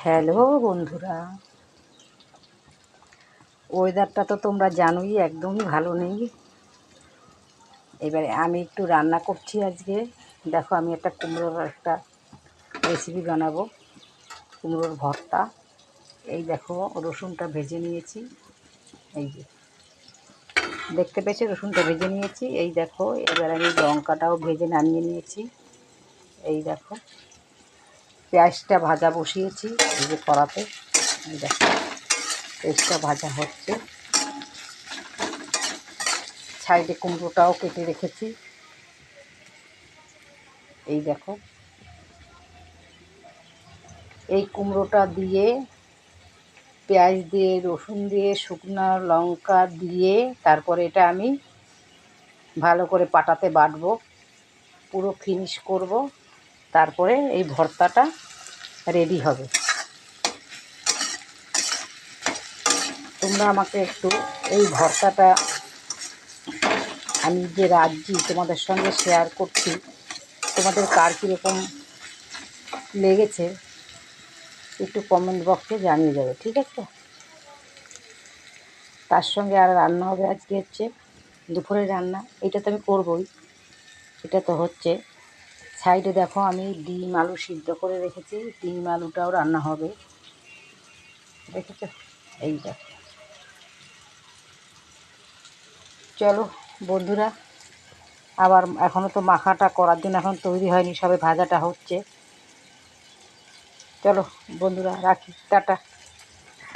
Hello বন্ধুরা, ওয়েদারটা তো তোমরা জানোই একদমই ভালো নেই। এবারে আমি একটু রান্না করছি আজকে। দেখো, আমি একটা কুমড়োর একটা রেসিপি বানাবো, কুমড়োর ভর্তা। এই দেখো, রসুনটা ভেজে নিয়েছি। এই যে দেখতে পেয়েছি, রসুনটা ভেজে নিয়েছি। এই দেখো, এবার আমি লঙ্কাটাও ভেজে নামিয়ে নিয়েছি। এই দেখো, পেঁয়াজটা ভাজা বসিয়েছি এই যে কড়াতে। এই দেখো, পেঁয়াজটা ভাজা হচ্ছে। সাইডে কুমড়োটাও কেটে রেখেছি। এই দেখো, এই কুমড়োটা দিয়ে, পেঁয়াজ দিয়ে, রসুন দিয়ে, শুকনো লঙ্কা দিয়ে, তারপরে এটা আমি ভালো করে পাটাতে বাটবো, পুরো ফিনিশ করব। তারপরে এই ভর্তাটা রেডি হবে। তোমরা আমাকে একটু এই ভর্তাটা, আমি যে রাঁধছি তোমাদের সঙ্গে শেয়ার করছি, তোমাদের কার কীরকম লেগেছে একটু কমেন্ট বক্সে জানিয়ে যাবে, ঠিক আছে? তার সঙ্গে আর রান্না হবে আজকে হচ্ছে দুপুরের রান্না। এটা তো আমি করবই, এটা তো হচ্ছে। সাইডে দেখো, আমি ডিম আলু সিদ্ধ করে রেখেছি, ডিম আলুটাও রান্না হবে, দেখেছো? এই দেখো। চলো বন্ধুরা, আবার এখনও তো মাখাটা করার জন্য এখন তৈরি হয়নি, সবে ভাজাটা হচ্ছে। চলো বন্ধুরা, রাখি, টাটা।